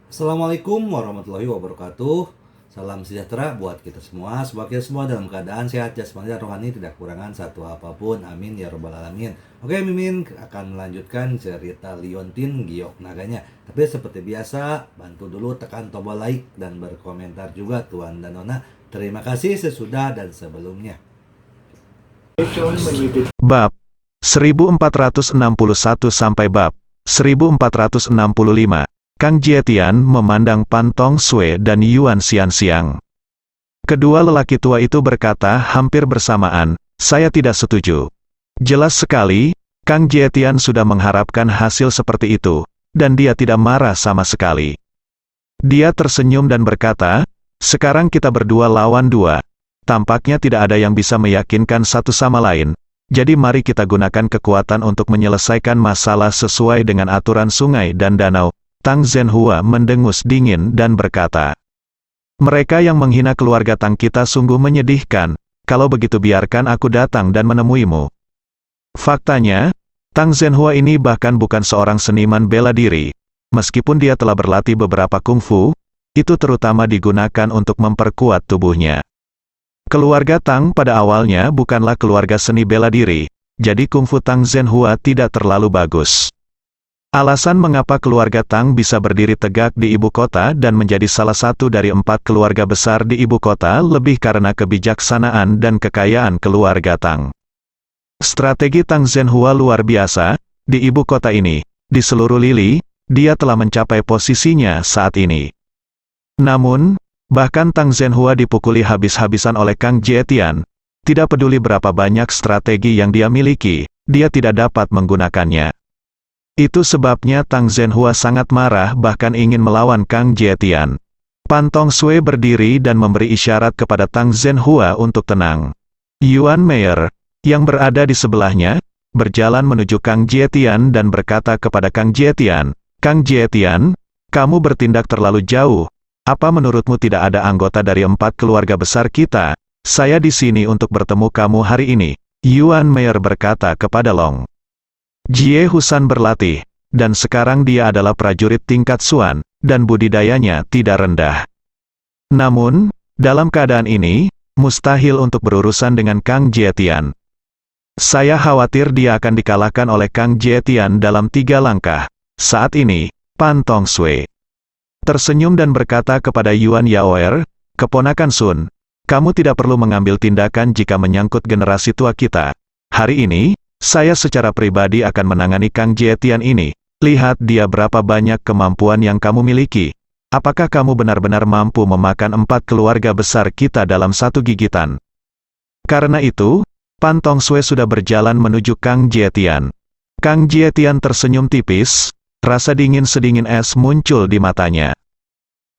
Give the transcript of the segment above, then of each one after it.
Assalamualaikum warahmatullahi wabarakatuh. Salam sejahtera buat kita semua. Semoga kita semua dalam keadaan sehat jasmani dan rohani, tidak kekurangan satu apapun. Amin ya robbal alamin. Oke, Mimin akan melanjutkan cerita Liontin Giok Naganya. Tapi seperti biasa, bantu dulu tekan tombol like dan berkomentar juga Tuan dan Nona. Terima kasih sesudah dan sebelumnya. Bab 1461 sampai bab 1465. Kang Jietian memandang Pan Tong Sue dan Yuan Xianxiang. Kedua lelaki tua itu berkata hampir bersamaan, "Saya tidak setuju." Jelas sekali, Kang Jietian sudah mengharapkan hasil seperti itu, dan dia tidak marah sama sekali. Dia tersenyum dan berkata, "Sekarang kita berdua lawan dua. Tampaknya tidak ada yang bisa meyakinkan satu sama lain. Jadi mari kita gunakan kekuatan untuk menyelesaikan masalah sesuai dengan aturan sungai dan danau." Tang Zhenhua mendengus dingin dan berkata, "Mereka yang menghina keluarga Tang kita sungguh menyedihkan. Kalau begitu biarkan aku datang dan menemuimu." Faktanya, Tang Zhenhua ini bahkan bukan seorang seniman bela diri. Meskipun dia telah berlatih beberapa kungfu, itu terutama digunakan untuk memperkuat tubuhnya. Keluarga Tang pada awalnya bukanlah keluarga seni bela diri, jadi kungfu Tang Zhenhua tidak terlalu bagus. Alasan mengapa keluarga Tang bisa berdiri tegak di ibu kota dan menjadi salah satu dari 4 keluarga besar di ibu kota lebih karena kebijaksanaan dan kekayaan keluarga Tang. Strategi Tang Zhenhua luar biasa, di ibu kota ini, di seluruh lini, dia telah mencapai posisinya saat ini. Namun, bahkan Tang Zhenhua dipukuli habis-habisan oleh Kang Jietian, tidak peduli berapa banyak strategi yang dia miliki, dia tidak dapat menggunakannya. Itu sebabnya Tang Zhenhua sangat marah bahkan ingin melawan Kang Jietian. Pan Tong Sue berdiri dan memberi isyarat kepada Tang Zhenhua untuk tenang. Yuan Meier, yang berada di sebelahnya, berjalan menuju Kang Jietian dan berkata kepada Kang Jietian, "Kang Jietian, kamu bertindak terlalu jauh. Apa menurutmu tidak ada anggota dari 4 keluarga besar kita? Saya di sini untuk bertemu kamu hari ini." Yuan Meier berkata kepada Long Jie Husan berlatih, dan sekarang dia adalah prajurit tingkat Suan, dan budidayanya tidak rendah. Namun, dalam keadaan ini, mustahil untuk berurusan dengan Kang Jietian. Saya khawatir dia akan dikalahkan oleh Kang Jietian dalam 3 langkah. Saat ini, Pan Tong Sue tersenyum dan berkata kepada Yuan Yaoer, "Keponakan Sun, kamu tidak perlu mengambil tindakan jika menyangkut generasi tua kita. Hari ini, saya secara pribadi akan menangani Kang Jietian ini. Lihat dia berapa banyak kemampuan yang kamu miliki. Apakah kamu benar-benar mampu memakan 4 keluarga besar kita dalam satu gigitan?" Karena itu, Pan Tong Sue sudah berjalan menuju Kang Jietian. Kang Jietian tersenyum tipis, rasa dingin sedingin es muncul di matanya.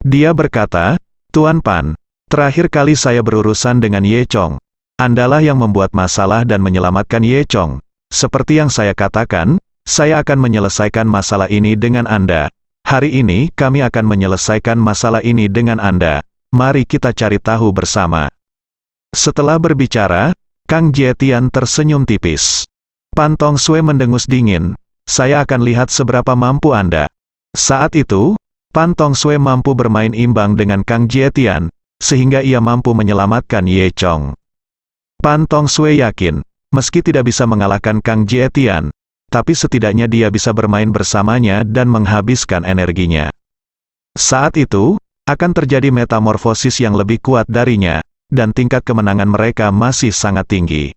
Dia berkata, "Tuan Pan, terakhir kali saya berurusan dengan Ye Chong. Andalah yang membuat masalah dan menyelamatkan Ye Chong. Seperti yang saya katakan, saya akan menyelesaikan masalah ini dengan Anda. Hari ini kami akan menyelesaikan masalah ini dengan Anda. Mari kita cari tahu bersama." Setelah berbicara, Kang Jietian tersenyum tipis. Pan Tong Sue mendengus dingin, "Saya akan lihat seberapa mampu Anda." Saat itu, Pan Tong Sue mampu bermain imbang dengan Kang Jietian, sehingga ia mampu menyelamatkan Ye Chong. Pan Tong Sue yakin, meski tidak bisa mengalahkan Kang Jietian, tapi setidaknya dia bisa bermain bersamanya dan menghabiskan energinya. Saat itu, akan terjadi metamorfosis yang lebih kuat darinya, dan tingkat kemenangan mereka masih sangat tinggi.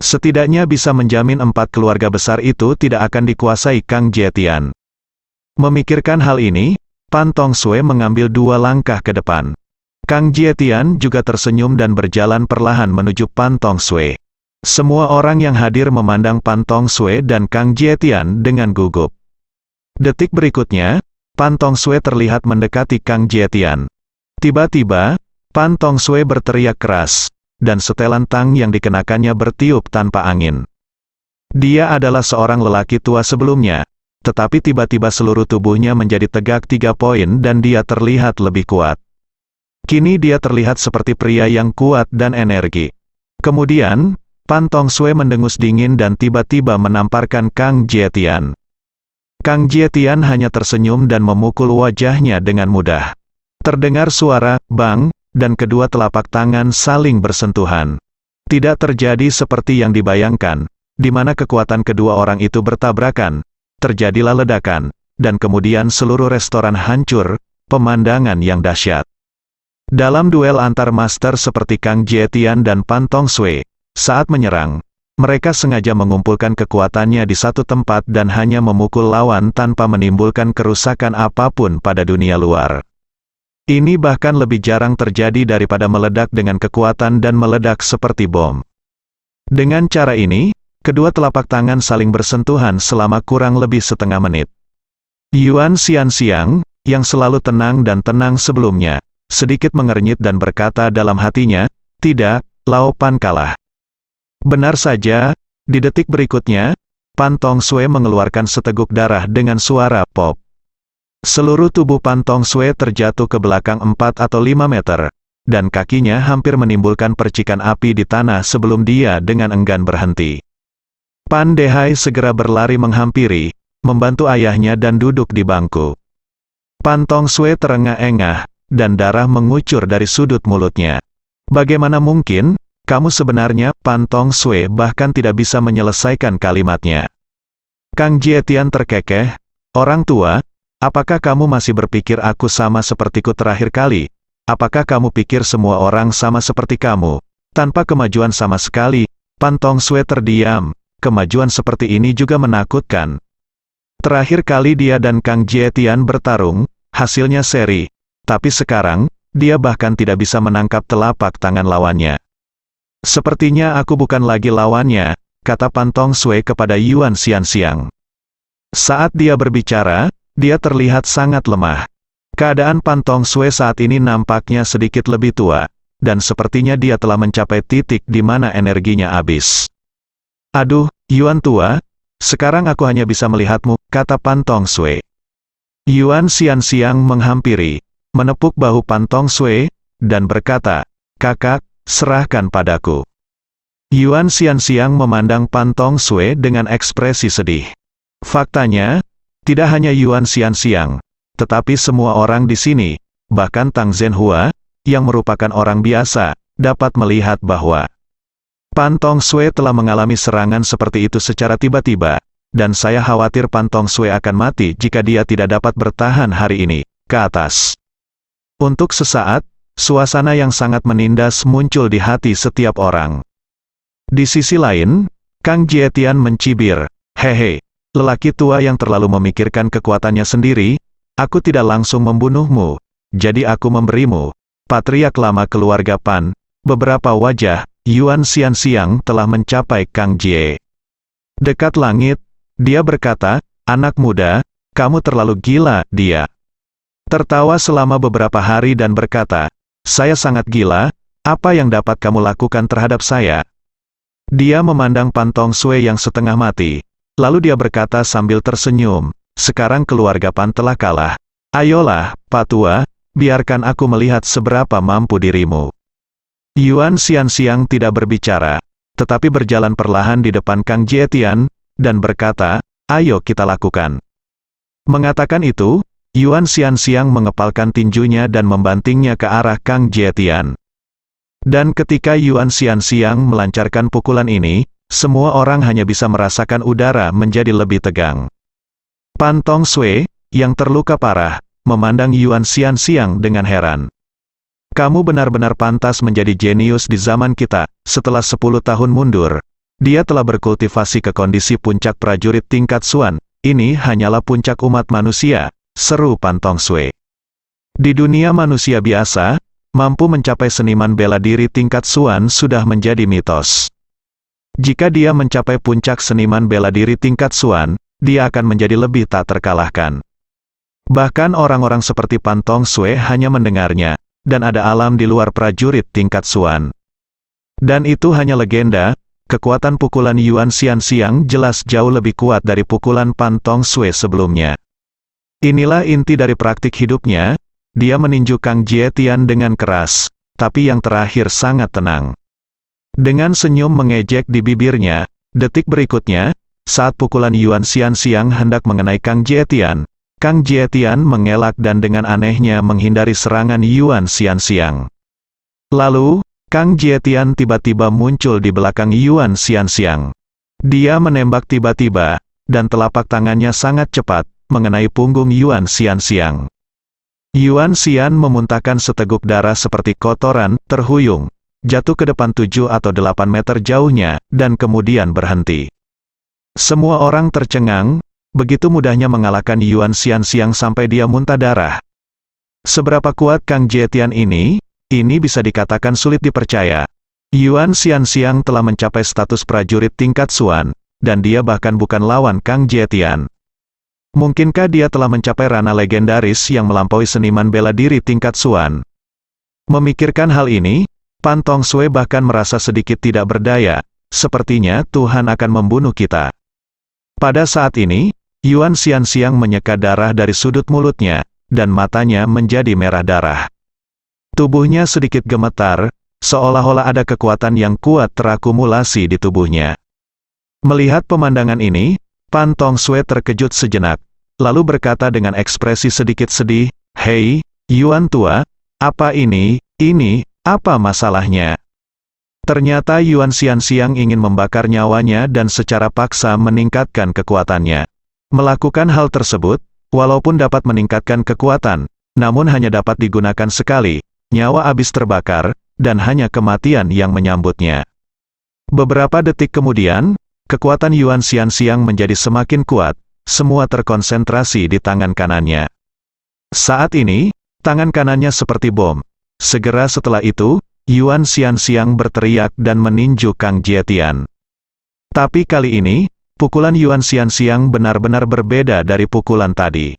Setidaknya bisa menjamin 4 keluarga besar itu tidak akan dikuasai Kang Jietian. Memikirkan hal ini, Pan Tong Sue mengambil 2 langkah ke depan. Kang Jietian juga tersenyum dan berjalan perlahan menuju Pan Tong Sue. Semua orang yang hadir memandang Pan Tong Sue dan Kang Jietian dengan gugup. Detik berikutnya, Pan Tong Sue terlihat mendekati Kang Jietian. Tiba-tiba, Pan Tong Sue berteriak keras, dan setelan tang yang dikenakannya bertiup tanpa angin. Dia adalah seorang lelaki tua sebelumnya, tetapi tiba-tiba seluruh tubuhnya menjadi tegak 3 poin dan dia terlihat lebih kuat. Kini dia terlihat seperti pria yang kuat dan energi. Kemudian, Pan Tong Sue mendengus dingin dan tiba-tiba menamparkan Kang Jietian. Kang Jietian hanya tersenyum dan memukul wajahnya dengan mudah. Terdengar suara "bang", dan kedua telapak tangan saling bersentuhan. Tidak terjadi seperti yang dibayangkan, di mana kekuatan kedua orang itu bertabrakan. Terjadilah ledakan, dan kemudian seluruh restoran hancur, pemandangan yang dahsyat. Dalam duel antar master seperti Kang Jietian dan Pan Tong Sue, saat menyerang, mereka sengaja mengumpulkan kekuatannya di satu tempat dan hanya memukul lawan tanpa menimbulkan kerusakan apapun pada dunia luar. Ini bahkan lebih jarang terjadi daripada meledak dengan kekuatan dan meledak seperti bom. Dengan cara ini, kedua telapak tangan saling bersentuhan selama kurang lebih setengah menit. Yuan Xianxiang, yang selalu tenang dan tenang sebelumnya, sedikit mengernyit dan berkata dalam hatinya, "Tidak, Lao Pan kalah." Benar saja, di detik berikutnya, Pan Tong Sue mengeluarkan seteguk darah dengan suara pop. Seluruh tubuh Pan Tong Sue terjatuh ke belakang 4 atau 5 meter, dan kakinya hampir menimbulkan percikan api di tanah sebelum dia dengan enggan berhenti. Pan Dehai segera berlari menghampiri, membantu ayahnya dan duduk di bangku. Pan Tong Sue terengah-engah, dan darah mengucur dari sudut mulutnya. "Bagaimana mungkin? Kamu sebenarnya?" Pan Tong Sue bahkan tidak bisa menyelesaikan kalimatnya. Kang Jietian terkekeh, "Orang tua, apakah kamu masih berpikir aku sama sepertiku terakhir kali? Apakah kamu pikir semua orang sama seperti kamu, tanpa kemajuan sama sekali?" Pan Tong Sue terdiam, kemajuan seperti ini juga menakutkan. Terakhir kali dia dan Kang Jietian bertarung, hasilnya seri, tapi sekarang, dia bahkan tidak bisa menangkap telapak tangan lawannya. "Sepertinya aku bukan lagi lawannya," kata Pan Tong Sue kepada Yuan Xianxiang. Saat dia berbicara, dia terlihat sangat lemah. Keadaan Pan Tong Sue saat ini nampaknya sedikit lebih tua, dan sepertinya dia telah mencapai titik di mana energinya habis. "Aduh, Yuan tua, sekarang aku hanya bisa melihatmu," kata Pan Tong Sue. Yuan Xianxiang menghampiri, menepuk bahu Pan Tong Sue, dan berkata, "Kakak, serahkan padaku." Yuan Xianxiang memandang Pan Tong Sue dengan ekspresi sedih. Faktanya, tidak hanya Yuan Xianxiang, tetapi semua orang di sini, bahkan Tang Zhenhua, yang merupakan orang biasa, dapat melihat bahwa Pan Tong Sue telah mengalami serangan seperti itu secara tiba-tiba, dan saya khawatir Pan Tong Sue akan mati jika dia tidak dapat bertahan hari ini. Ke atas. Untuk sesaat, suasana yang sangat menindas muncul di hati setiap orang. Di sisi lain, Kang Jietian mencibir, "Hehe, lelaki tua yang terlalu memikirkan kekuatannya sendiri, aku tidak langsung membunuhmu, jadi aku memberimu." Patriark lama keluarga Pan, beberapa wajah, Yuan Xianxiang telah mencapai Kang Jie. Dekat langit, dia berkata, "Anak muda, kamu terlalu gila." Dia tertawa selama beberapa hari dan berkata, "Saya sangat gila, apa yang dapat kamu lakukan terhadap saya?" Dia memandang Pan Tong Sue yang setengah mati, lalu dia berkata sambil tersenyum, "Sekarang keluarga Pan telah kalah. Ayolah, Pak Tua, biarkan aku melihat seberapa mampu dirimu." Yuan Xianxiang tidak berbicara, tetapi berjalan perlahan di depan Kang Jietian, dan berkata, "Ayo kita lakukan." Mengatakan itu, Yuan Xianxiang mengepalkan tinjunya dan membantingnya ke arah Kang Jietian. Dan ketika Yuan Xianxiang melancarkan pukulan ini, semua orang hanya bisa merasakan udara menjadi lebih tegang. Pan Tong Sue, yang terluka parah, memandang Yuan Xianxiang dengan heran. "Kamu benar-benar pantas menjadi jenius di zaman kita." Setelah 10 tahun mundur, dia telah berkultivasi ke kondisi puncak prajurit tingkat Xuan. "Ini hanyalah puncak umat manusia," seru Pan Tong Sue. "Di dunia manusia biasa, mampu mencapai seniman bela diri tingkat Xuan sudah menjadi mitos. Jika dia mencapai puncak seniman bela diri tingkat Xuan, dia akan menjadi lebih tak terkalahkan." Bahkan orang-orang seperti Pan Tong Sue hanya mendengarnya, dan ada alam di luar prajurit tingkat Xuan. Dan itu hanya legenda. Kekuatan pukulan Yuan Xianxiang jelas jauh lebih kuat dari pukulan Pan Tong Sue sebelumnya. Inilah inti dari praktik hidupnya. Dia meninju Kang Jietian dengan keras, tapi yang terakhir sangat tenang. Dengan senyum mengejek di bibirnya, detik berikutnya, saat pukulan Yuan Xianxiang hendak mengenai Kang Jietian, Kang Jietian mengelak dan dengan anehnya menghindari serangan Yuan Xianxiang. Lalu, Kang Jietian tiba-tiba muncul di belakang Yuan Xianxiang. Dia menembak tiba-tiba, dan telapak tangannya sangat cepat, mengenai punggung Yuan Xianxiang. Yuan Xian memuntahkan seteguk darah seperti kotoran, terhuyung, jatuh ke depan 7 atau 8 meter jauhnya, dan kemudian berhenti. Semua orang tercengang, begitu mudahnya mengalahkan Yuan Xianxiang sampai dia muntah darah. Seberapa kuat Kang Jietian ini bisa dikatakan sulit dipercaya. Yuan Xianxiang telah mencapai status prajurit tingkat Xuan, dan dia bahkan bukan lawan Kang Jietian. Mungkinkah dia telah mencapai ranah legendaris yang melampaui seniman bela diri tingkat Xuan? Memikirkan hal ini, Pan Tongsue bahkan merasa sedikit tidak berdaya, sepertinya Tuhan akan membunuh kita. Pada saat ini, Yuan Xianxiang menyeka darah dari sudut mulutnya, dan matanya menjadi merah darah. Tubuhnya sedikit gemetar, seolah-olah ada kekuatan yang kuat terakumulasi di tubuhnya. Melihat pemandangan ini, Pan Tongsue terkejut sejenak, lalu berkata dengan ekspresi sedikit sedih, "Hei, Yuan tua, apa ini, apa masalahnya?" Ternyata Yuan Xianxiang ingin membakar nyawanya dan secara paksa meningkatkan kekuatannya. Melakukan hal tersebut, walaupun dapat meningkatkan kekuatan, namun hanya dapat digunakan sekali, nyawa habis terbakar, dan hanya kematian yang menyambutnya. Beberapa detik kemudian, kekuatan Yuan Xianxiang menjadi semakin kuat, semua terkonsentrasi di tangan kanannya. Saat ini, tangan kanannya seperti bom. Segera setelah itu, Yuan Xianxiang berteriak dan meninju Kang Jietian. Tapi kali ini, pukulan Yuan Xianxiang benar-benar berbeda dari pukulan tadi.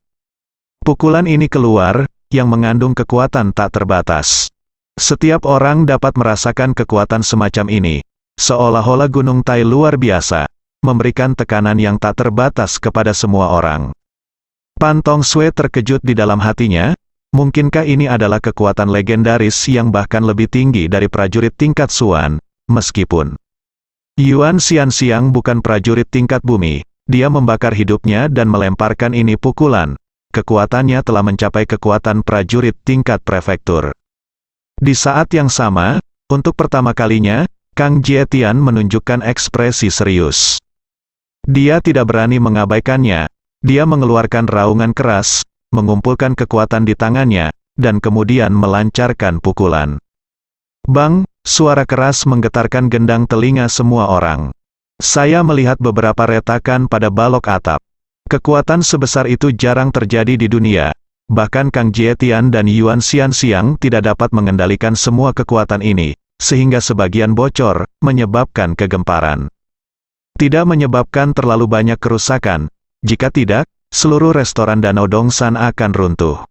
Pukulan ini keluar, yang mengandung kekuatan tak terbatas. Setiap orang dapat merasakan kekuatan semacam ini, seolah-olah gunung Tai luar biasa, memberikan tekanan yang tak terbatas kepada semua orang. Pan Tongsue terkejut di dalam hatinya, mungkinkah ini adalah kekuatan legendaris yang bahkan lebih tinggi dari prajurit tingkat Xuan, meskipun Yuan Xianxiang bukan prajurit tingkat bumi, dia membakar hidupnya dan melemparkan ini pukulan, kekuatannya telah mencapai kekuatan prajurit tingkat prefektur. Di saat yang sama, untuk pertama kalinya, Kang Jietian menunjukkan ekspresi serius. Dia tidak berani mengabaikannya, dia mengeluarkan raungan keras, mengumpulkan kekuatan di tangannya, dan kemudian melancarkan pukulan. Bang, suara keras menggetarkan gendang telinga semua orang. Saya melihat beberapa retakan pada balok atap. Kekuatan sebesar itu jarang terjadi di dunia. Bahkan Kang Jietian dan Yuan Xianxiang tidak dapat mengendalikan semua kekuatan ini, sehingga sebagian bocor, menyebabkan kegemparan. Tidak menyebabkan terlalu banyak kerusakan, jika tidak, seluruh restoran Danau Dongsan akan runtuh.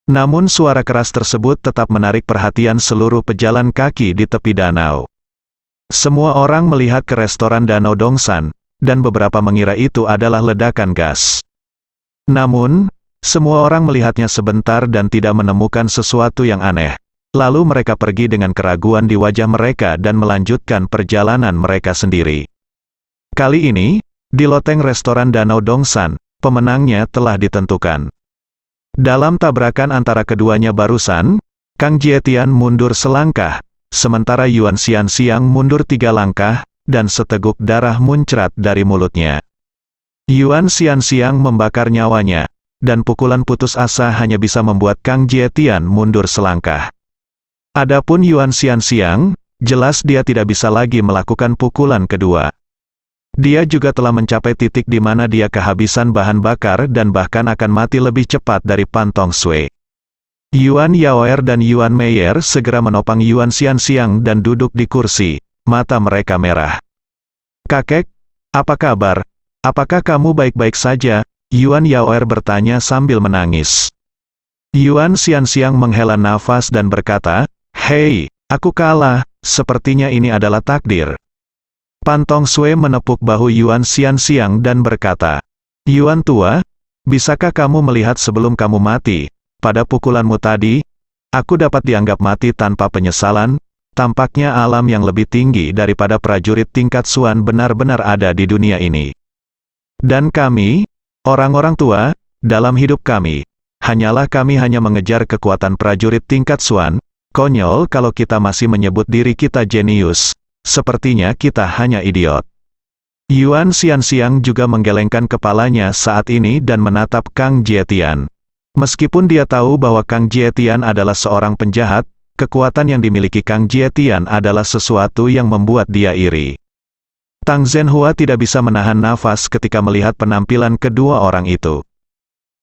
Namun suara keras tersebut tetap menarik perhatian seluruh pejalan kaki di tepi danau. Semua orang melihat ke restoran Danau Dongsan, dan beberapa mengira itu adalah ledakan gas. Namun, semua orang melihatnya sebentar dan tidak menemukan sesuatu yang aneh. Lalu mereka pergi dengan keraguan di wajah mereka dan melanjutkan perjalanan mereka sendiri. Kali ini, di loteng restoran Danau Dongsan, pemenangnya telah ditentukan. Dalam tabrakan antara keduanya barusan, Kang Jietian mundur selangkah, sementara Yuan Xianxiang mundur 3 langkah, dan seteguk darah muncrat dari mulutnya. Yuan Xianxiang membakar nyawanya, dan pukulan putus asa hanya bisa membuat Kang Jietian mundur selangkah. Adapun Yuan Xianxiang, jelas dia tidak bisa lagi melakukan pukulan kedua. Dia juga telah mencapai titik di mana dia kehabisan bahan bakar dan bahkan akan mati lebih cepat dari Pan Tongsue. Yuan Yaoer dan Yuan Meier segera menopang Yuan Xianxiang dan duduk di kursi, mata mereka merah. "Kakek, apa kabar? Apakah kamu baik-baik saja?" Yuan Yaoer bertanya sambil menangis. Yuan Xianxiang menghela nafas dan berkata, "Hei, aku kalah, sepertinya ini adalah takdir." Pan Tongsue menepuk bahu Yuan Xianxiang dan berkata, "Yuan tua, bisakah kamu melihat sebelum kamu mati, pada pukulanmu tadi, aku dapat dianggap mati tanpa penyesalan, tampaknya alam yang lebih tinggi daripada prajurit tingkat Xuan benar-benar ada di dunia ini." Dan kami, orang-orang tua, dalam hidup kami, kami hanya mengejar kekuatan prajurit tingkat Xuan. Konyol kalau kita masih menyebut diri kita jenius. Sepertinya kita hanya idiot. Yuan Xianxiang juga menggelengkan kepalanya saat ini dan menatap Kang Jietian. Meskipun dia tahu bahwa Kang Jietian adalah seorang penjahat, kekuatan yang dimiliki Kang Jietian adalah sesuatu yang membuat dia iri. Tang Zhenhua tidak bisa menahan nafas ketika melihat penampilan kedua orang itu.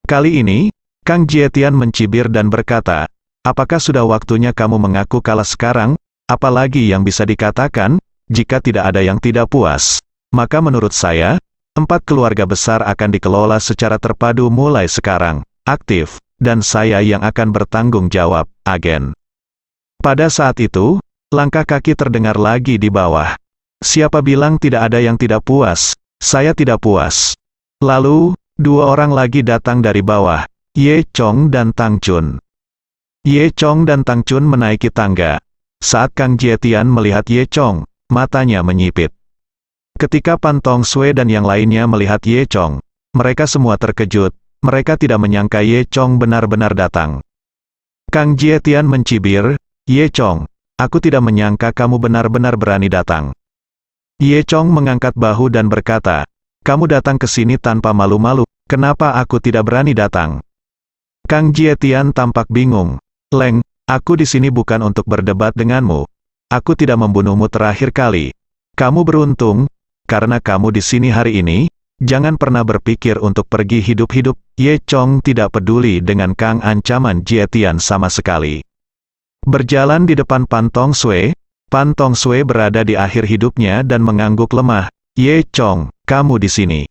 Kali ini, Kang Jietian mencibir dan berkata, apakah sudah waktunya kamu mengaku kalah sekarang? Apalagi yang bisa dikatakan, jika tidak ada yang tidak puas, maka menurut saya, 4 keluarga besar akan dikelola secara terpadu mulai sekarang, aktif, dan saya yang akan bertanggung jawab, agen. Pada saat itu, langkah kaki terdengar lagi di bawah. Siapa bilang tidak ada yang tidak puas? Saya tidak puas. Lalu, 2 orang lagi datang dari bawah, Ye Chong dan Tang Chun. Ye Chong dan Tang Chun menaiki tangga. Saat Kang Jietian melihat Ye Chong, matanya menyipit. Ketika Pan Tong Sui dan yang lainnya melihat Ye Chong, mereka semua terkejut, mereka tidak menyangka Ye Chong benar-benar datang. Kang Jietian mencibir, Ye Chong, aku tidak menyangka kamu benar-benar berani datang. Ye Chong mengangkat bahu dan berkata, kamu datang ke sini tanpa malu-malu, kenapa aku tidak berani datang? Kang Jietian tampak bingung. Leng, aku di sini bukan untuk berdebat denganmu. Aku tidak membunuhmu terakhir kali. Kamu beruntung, karena kamu di sini hari ini, jangan pernah berpikir untuk pergi hidup-hidup. Ye Chong tidak peduli dengan Kang ancaman Jietian sama sekali. Berjalan di depan Pan Tong Sui berada di akhir hidupnya dan mengangguk lemah. Ye Chong, kamu di sini.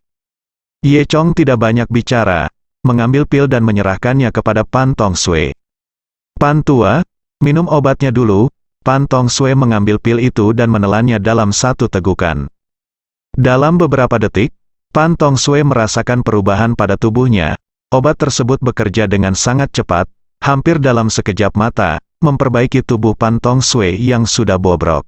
Ye Chong tidak banyak bicara, mengambil pil dan menyerahkannya kepada Pan Tong Sui. Pan tua, minum obatnya dulu. Pan Tong Sui mengambil pil itu dan menelannya dalam satu tegukan. Dalam beberapa detik, Pan Tong Sui merasakan perubahan pada tubuhnya. Obat tersebut bekerja dengan sangat cepat, hampir dalam sekejap mata, memperbaiki tubuh Pan Tong Sui yang sudah bobrok.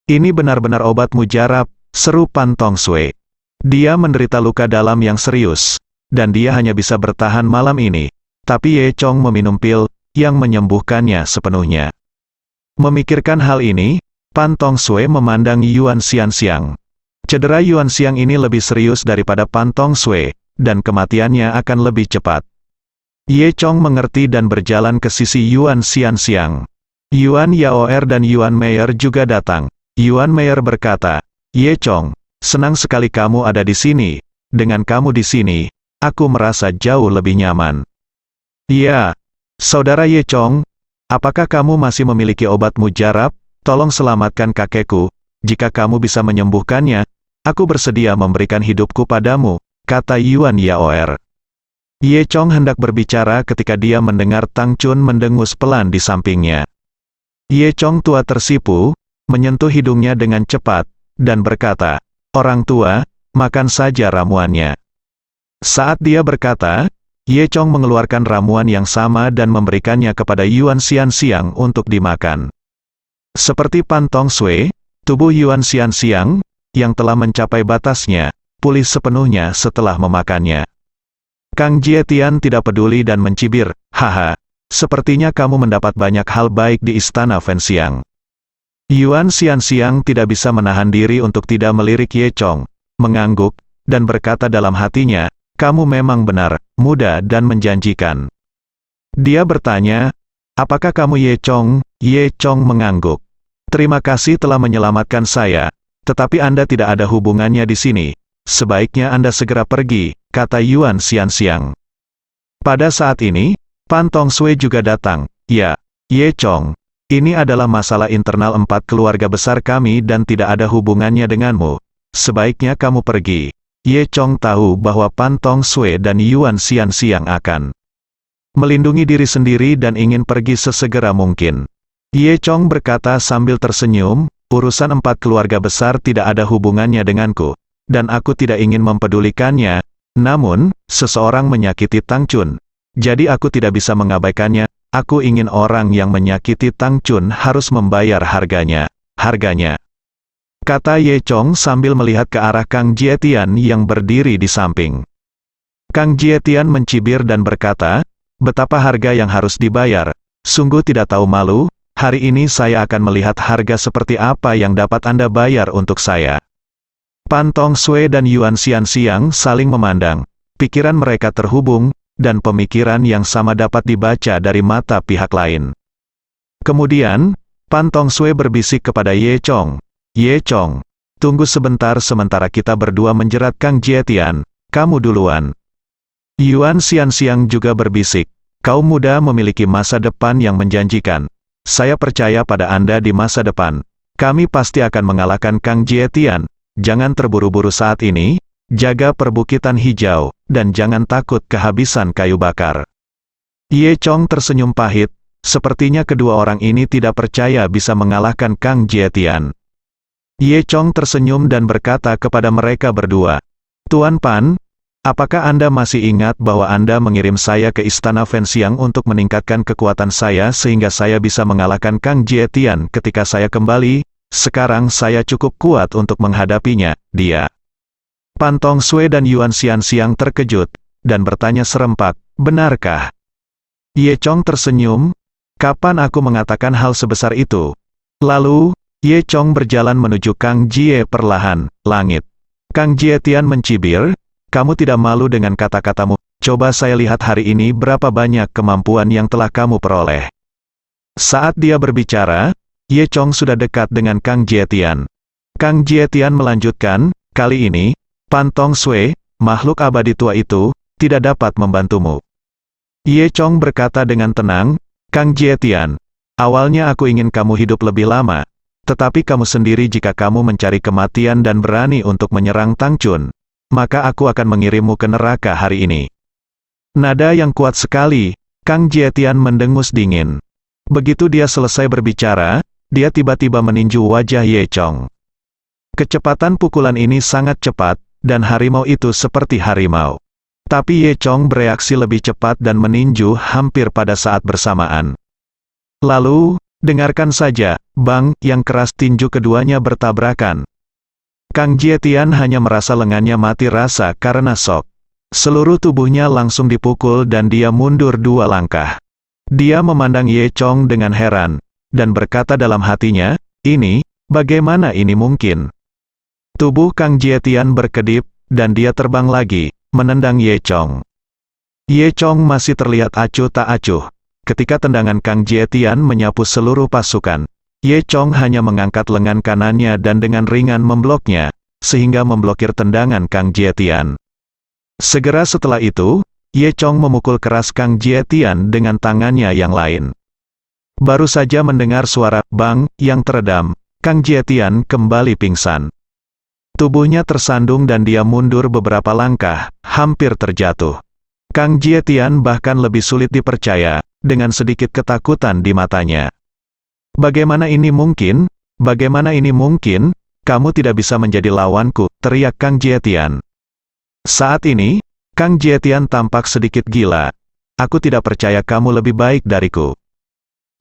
Ini benar-benar obat mujarab, seru Pan Tong Sui. Dia menderita luka dalam yang serius, dan dia hanya bisa bertahan malam ini. Tapi Ye Chong meminum pil yang menyembuhkannya sepenuhnya. Memikirkan hal ini, Pan Tong Sui memandang Yuan Xianxiang. Cedera Yuan Xiang ini lebih serius daripada Pan Tong Sui, dan kematiannya akan lebih cepat. Ye Chong mengerti dan berjalan ke sisi Yuan Xianxiang. Yuan Yaoer dan Yuan Meier juga datang. Yuan Meier berkata, Ye Chong, senang sekali kamu ada di sini. Dengan kamu di sini, aku merasa jauh lebih nyaman. Ya, Saudara Ye Chong, apakah kamu masih memiliki obat mujarab? Tolong selamatkan kakekku. Jika kamu bisa menyembuhkannya, aku bersedia memberikan hidupku padamu, kata Yuan Yaoer. Ye Chong hendak berbicara ketika dia mendengar Tang Chun mendengus pelan di sampingnya. Ye Chong tua tersipu, menyentuh hidungnya dengan cepat, dan berkata, orang tua, makan saja ramuannya. Saat dia berkata, Ye Chong mengeluarkan ramuan yang sama dan memberikannya kepada Yuan Xianxiang untuk dimakan. Seperti Pan Tong Sui, tubuh Yuan Xianxiang, yang telah mencapai batasnya, pulih sepenuhnya setelah memakannya. Kang Jietian tidak peduli dan mencibir, haha, sepertinya kamu mendapat banyak hal baik di istana Fenxiang. Yuan Xianxiang tidak bisa menahan diri untuk tidak melirik Ye Chong, mengangguk, dan berkata dalam hatinya, kamu memang benar, muda dan menjanjikan. Dia bertanya, apakah kamu Ye Chong? Ye Chong mengangguk. Terima kasih telah menyelamatkan saya, tetapi Anda tidak ada hubungannya di sini. Sebaiknya Anda segera pergi, kata Yuan Xianxiang. Pada saat ini, Pan Tong Sui juga datang. Ya, Ye Chong, ini adalah masalah internal 4 keluarga besar kami dan tidak ada hubungannya denganmu. Sebaiknya kamu pergi. Ye Chong tahu bahwa Pan Tong Sui dan Yuan Xianxiang akan melindungi diri sendiri dan ingin pergi sesegera mungkin. Ye Chong berkata sambil tersenyum, urusan 4 keluarga besar tidak ada hubungannya denganku, dan aku tidak ingin mempedulikannya. Namun, seseorang menyakiti Tang Chun. Jadi aku tidak bisa mengabaikannya. Aku ingin orang yang menyakiti Tang Chun harus membayar harganya. kata Ye Chong sambil melihat ke arah Kang Jietian yang berdiri di samping. Kang Jietian mencibir dan berkata, betapa harga yang harus dibayar, sungguh tidak tahu malu, hari ini saya akan melihat harga seperti apa yang dapat Anda bayar untuk saya. Pan Tong Sue dan Yuan Xianxiang saling memandang, pikiran mereka terhubung, dan pemikiran yang sama dapat dibaca dari mata pihak lain. Kemudian, Pan Tong Sue berbisik kepada Ye Chong, Ye Chong, tunggu sebentar sementara kita berdua menjerat Kang Jietian, kamu duluan. Yuan Xianxiang juga berbisik, kaum muda memiliki masa depan yang menjanjikan. Saya percaya pada Anda di masa depan. Kami pasti akan mengalahkan Kang Jietian. Jangan terburu-buru saat ini, jaga perbukitan hijau, dan jangan takut kehabisan kayu bakar. Ye Chong tersenyum pahit, sepertinya kedua orang ini tidak percaya bisa mengalahkan Kang Jietian. Ye Chong tersenyum dan berkata kepada mereka berdua, Tuan Pan, apakah Anda masih ingat bahwa Anda mengirim saya ke Istana Fenxiang untuk meningkatkan kekuatan saya sehingga saya bisa mengalahkan Kang Jietian ketika saya kembali? Sekarang saya cukup kuat untuk menghadapinya, dia. Pan Tong Sue dan Yuan Xianxiang terkejut, dan bertanya serempak, benarkah? Ye Chong tersenyum, kapan aku mengatakan hal sebesar itu? Lalu, Ye Chong berjalan menuju Kang Jie perlahan, langit. Kang Jietian mencibir, kamu tidak malu dengan kata-katamu, coba saya lihat hari ini berapa banyak kemampuan yang telah kamu peroleh. Saat dia berbicara, Ye Chong sudah dekat dengan Kang Jietian. Kang Jietian melanjutkan, kali ini, Pan Tong Sue, makhluk abadi tua itu, tidak dapat membantumu. Ye Chong berkata dengan tenang, Kang Jietian, awalnya aku ingin kamu hidup lebih lama, tetapi kamu sendiri jika kamu mencari kematian dan berani untuk menyerang Tang Chun, maka aku akan mengirimmu ke neraka hari ini. Nada yang kuat sekali, Kang Jietian mendengus dingin. Begitu dia selesai berbicara, dia tiba-tiba meninju wajah Ye Chong. Kecepatan pukulan ini sangat cepat, dan harimau itu seperti harimau. Tapi Ye Chong bereaksi lebih cepat dan meninju hampir pada saat bersamaan. Lalu, dengarkan saja, bang, yang keras tinju keduanya bertabrakan. Kang Jietian hanya merasa lengannya mati rasa karena shock. Seluruh tubuhnya langsung dipukul dan dia mundur 2 langkah. Dia memandang Ye Chong dengan heran, dan berkata dalam hatinya, ini, bagaimana ini mungkin? Tubuh Kang Jietian berkedip, dan dia terbang lagi, menendang Ye Chong. Ye Chong masih terlihat acuh tak acuh. Ketika tendangan Kang Jietian menyapu seluruh pasukan, Ye Chong hanya mengangkat lengan kanannya dan dengan ringan membloknya, sehingga memblokir tendangan Kang Jietian. Segera setelah itu, Ye Chong memukul keras Kang Jietian dengan tangannya yang lain. Baru saja mendengar suara bang yang teredam, Kang Jietian kembali pingsan. Tubuhnya tersandung dan dia mundur beberapa langkah, hampir terjatuh. Kang Jietian bahkan lebih sulit dipercaya, dengan sedikit ketakutan di matanya. Bagaimana ini mungkin? Bagaimana ini mungkin? Kamu tidak bisa menjadi lawanku, teriak Kang Jietian. Saat ini, Kang Jietian tampak sedikit gila. Aku tidak percaya kamu lebih baik dariku.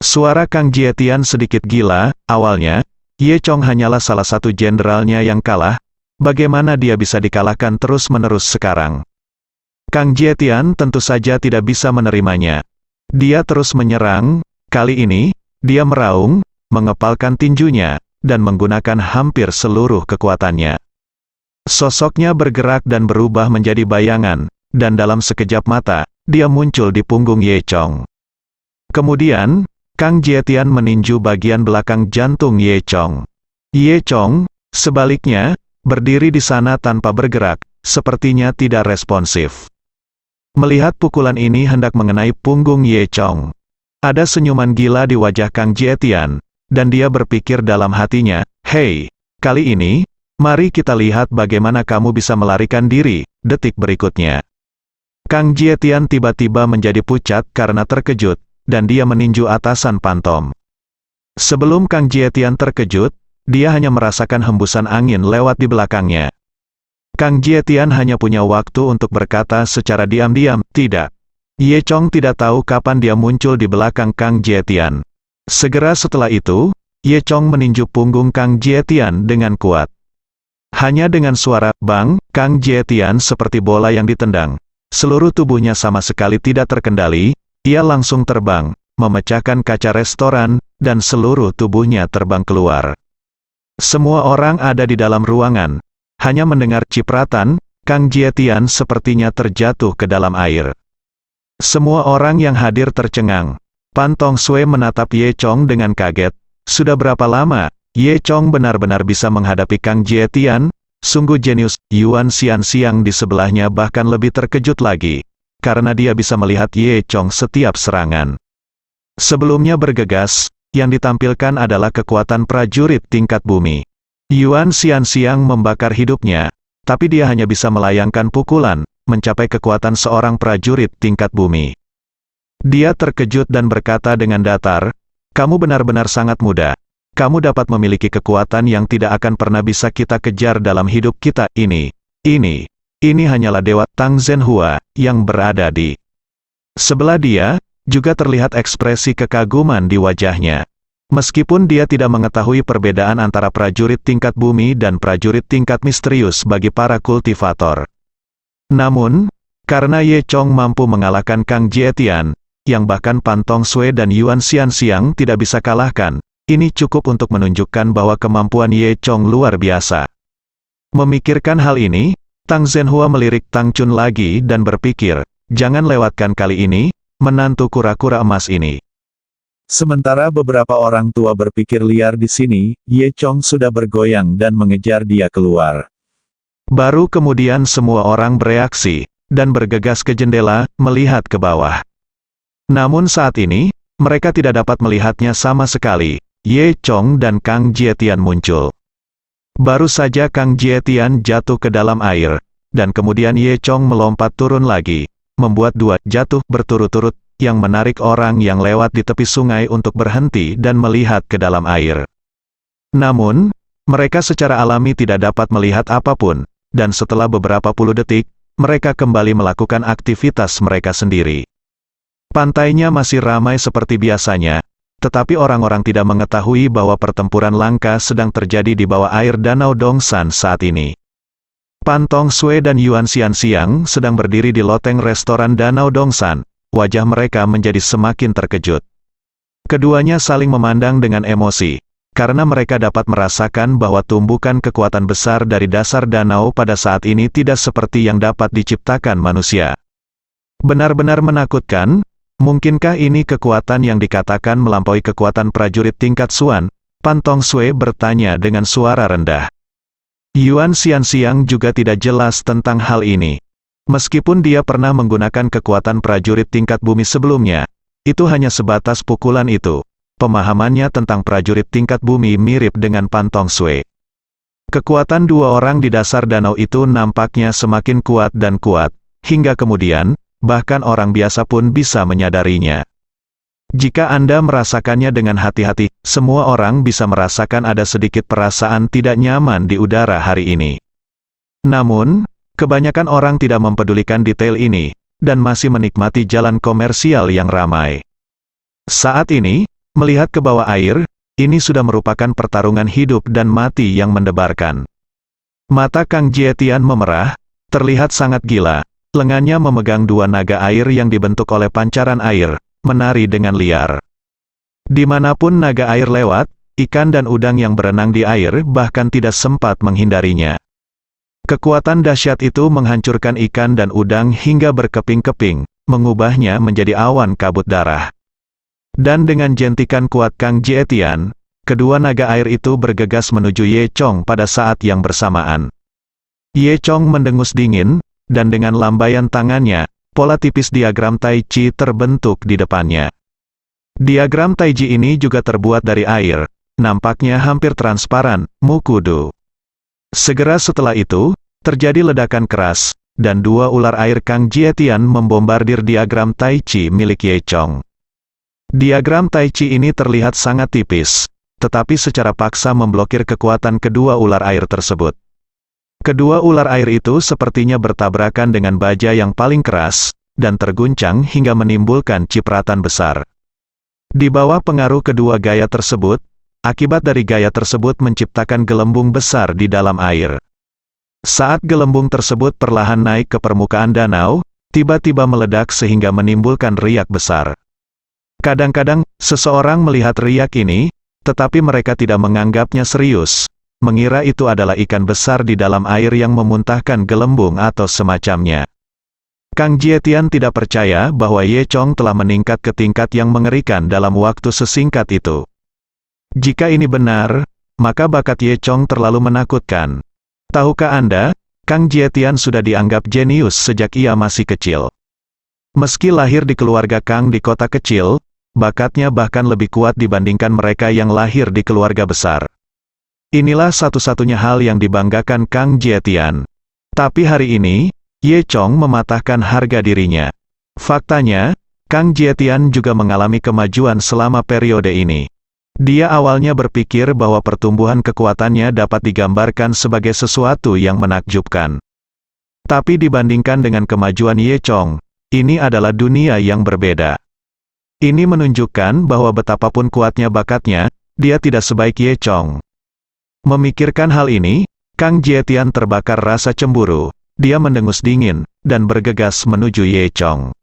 Suara Kang Jietian sedikit gila, awalnya, Ye Chong hanyalah salah satu jenderalnya yang kalah, bagaimana dia bisa dikalahkan terus-menerus sekarang? Kang Jietian tentu saja tidak bisa menerimanya. Dia terus menyerang, kali ini, dia meraung, mengepalkan tinjunya, dan menggunakan hampir seluruh kekuatannya. Sosoknya bergerak dan berubah menjadi bayangan, dan dalam sekejap mata, dia muncul di punggung Ye Chong. Kemudian, Kang Jietian meninju bagian belakang jantung Ye Chong. Ye Chong, sebaliknya, berdiri di sana tanpa bergerak, sepertinya tidak responsif. Melihat pukulan ini hendak mengenai punggung Ye Chong, ada senyuman gila di wajah Kang Jietian, dan dia berpikir dalam hatinya, hei, kali ini, mari kita lihat bagaimana kamu bisa melarikan diri. Detik berikutnya, Kang Jietian tiba-tiba menjadi pucat karena terkejut, dan dia meninju atasan Pantom. Sebelum Kang Jietian terkejut, dia hanya merasakan hembusan angin lewat di belakangnya. Kang Jietian hanya punya waktu untuk berkata secara diam-diam, tidak. Ye Chong tidak tahu kapan dia muncul di belakang Kang Jietian. Segera setelah itu, Ye Chong meninju punggung Kang Jietian dengan kuat. Hanya dengan suara bang, Kang Jietian seperti bola yang ditendang. Seluruh tubuhnya sama sekali tidak terkendali, ia langsung terbang, memecahkan kaca restoran, dan seluruh tubuhnya terbang keluar. Semua orang ada di dalam ruangan. Hanya mendengar cipratan, Kang Jietian sepertinya terjatuh ke dalam air. Semua orang yang hadir tercengang. Pan Tong Sue menatap Ye Chong dengan kaget. Sudah berapa lama, Ye Chong benar-benar bisa menghadapi Kang Jietian? Sungguh jenius. Yuan Xianxiang di sebelahnya bahkan lebih terkejut lagi, karena dia bisa melihat Ye Chong setiap serangan. Sebelumnya bergegas, yang ditampilkan adalah kekuatan prajurit tingkat bumi. Yuan Xianxiang membakar hidupnya, tapi dia hanya bisa melayangkan pukulan, mencapai kekuatan seorang prajurit tingkat bumi. Dia terkejut dan berkata dengan datar, "Kamu benar-benar sangat muda. Kamu dapat memiliki kekuatan yang tidak akan pernah bisa kita kejar dalam hidup kita. Ini hanyalah Dewa Tang Zhenhua, yang berada di sebelah dia." Juga terlihat ekspresi kekaguman di wajahnya. Meskipun dia tidak mengetahui perbedaan antara prajurit tingkat bumi dan prajurit tingkat misterius bagi para kultivator. Namun, karena Ye Chong mampu mengalahkan Kang Jietian, yang bahkan Pan Tong Sue dan Yuan Xianxiang tidak bisa kalahkan, ini cukup untuk menunjukkan bahwa kemampuan Ye Chong luar biasa. Memikirkan hal ini, Tang Zhenhua melirik Tang Chun lagi dan berpikir, jangan lewatkan kali ini, menantu kura-kura emas ini. Sementara beberapa orang tua berpikir liar di sini, Ye Chong sudah bergoyang dan mengejar dia keluar. Baru kemudian semua orang bereaksi, dan bergegas ke jendela, melihat ke bawah. Namun saat ini, mereka tidak dapat melihatnya sama sekali. Ye Chong dan Kang Jietian muncul. Baru saja Kang Jietian jatuh ke dalam air, dan kemudian Ye Chong melompat turun lagi, membuat dua jatuh berturut-turut, yang menarik orang yang lewat di tepi sungai untuk berhenti dan melihat ke dalam air. Namun, mereka secara alami tidak dapat melihat apapun, dan setelah beberapa puluh detik, mereka kembali melakukan aktivitas mereka sendiri. Pantainya masih ramai seperti biasanya, tetapi orang-orang tidak mengetahui bahwa pertempuran langka sedang terjadi di bawah air Danau Dongsan saat ini. Pan Tong Sue dan Yuan Xianxiang sedang berdiri di loteng restoran Danau Dongsan. Wajah mereka menjadi semakin terkejut. Keduanya saling memandang dengan emosi, karena mereka dapat merasakan bahwa tumbukan kekuatan besar dari dasar danau pada saat ini tidak seperti yang dapat diciptakan manusia. Benar-benar menakutkan. Mungkinkah ini kekuatan yang dikatakan melampaui kekuatan prajurit tingkat Suan? Pan Tong Sue bertanya dengan suara rendah. Yuan Xianxiang juga tidak jelas tentang hal ini. Meskipun dia pernah menggunakan kekuatan prajurit tingkat bumi sebelumnya, itu hanya sebatas pukulan itu. Pemahamannya tentang prajurit tingkat bumi mirip dengan Pan Tong Sue. Kekuatan dua orang di dasar danau itu nampaknya semakin kuat dan kuat, hingga kemudian, bahkan orang biasa pun bisa menyadarinya. Jika Anda merasakannya dengan hati-hati, semua orang bisa merasakan ada sedikit perasaan tidak nyaman di udara hari ini. Namun, kebanyakan orang tidak mempedulikan detail ini, dan masih menikmati jalan komersial yang ramai. Saat ini, melihat ke bawah air, ini sudah merupakan pertarungan hidup dan mati yang mendebarkan. Mata Kang Jietian memerah, terlihat sangat gila, lengannya memegang dua naga air yang dibentuk oleh pancaran air, menari dengan liar. Dimanapun naga air lewat, ikan dan udang yang berenang di air bahkan tidak sempat menghindarinya. Kekuatan dahsyat itu menghancurkan ikan dan udang hingga berkeping-keping, mengubahnya menjadi awan kabut darah. Dan dengan jentikan kuat Kang Jietian, kedua naga air itu bergegas menuju Ye Chong pada saat yang bersamaan. Ye Chong mendengus dingin, dan dengan lambaian tangannya, pola tipis diagram Tai Chi terbentuk di depannya. Diagram Tai Chi ini juga terbuat dari air, nampaknya hampir transparan, Mukudu. Segera setelah itu, terjadi ledakan keras, dan dua ular air Kang Jietian membombardir diagram Tai Chi milik Ye Chong. Diagram Tai Chi ini terlihat sangat tipis, tetapi secara paksa memblokir kekuatan kedua ular air tersebut. Kedua ular air itu sepertinya bertabrakan dengan baja yang paling keras, dan terguncang hingga menimbulkan cipratan besar. Di bawah pengaruh kedua gaya tersebut, Akibat dari gaya tersebut menciptakan gelembung besar di dalam air. Saat gelembung tersebut perlahan naik ke permukaan danau, tiba-tiba meledak sehingga menimbulkan riak besar. Kadang-kadang, seseorang melihat riak ini, tetapi mereka tidak menganggapnya serius, mengira itu adalah ikan besar di dalam air yang memuntahkan gelembung atau semacamnya. Kang Jietian tidak percaya bahwa Ye Chong telah meningkat ke tingkat yang mengerikan dalam waktu sesingkat itu. Jika ini benar, maka bakat Ye Chong terlalu menakutkan. Tahukah Anda, Kang Jietian sudah dianggap jenius sejak ia masih kecil. Meski lahir di keluarga Kang di kota kecil, bakatnya bahkan lebih kuat dibandingkan mereka yang lahir di keluarga besar. Inilah satu-satunya hal yang dibanggakan Kang Jietian. Tapi hari ini, Ye Chong mematahkan harga dirinya. Faktanya, Kang Jietian juga mengalami kemajuan selama periode ini. Dia awalnya berpikir bahwa pertumbuhan kekuatannya dapat digambarkan sebagai sesuatu yang menakjubkan. Tapi dibandingkan dengan kemajuan Ye Chong, ini adalah dunia yang berbeda. Ini menunjukkan bahwa betapapun kuatnya bakatnya, dia tidak sebaik Ye Chong. Memikirkan hal ini, Kang Jietian terbakar rasa cemburu. Dia mendengus dingin, dan bergegas menuju Ye Chong.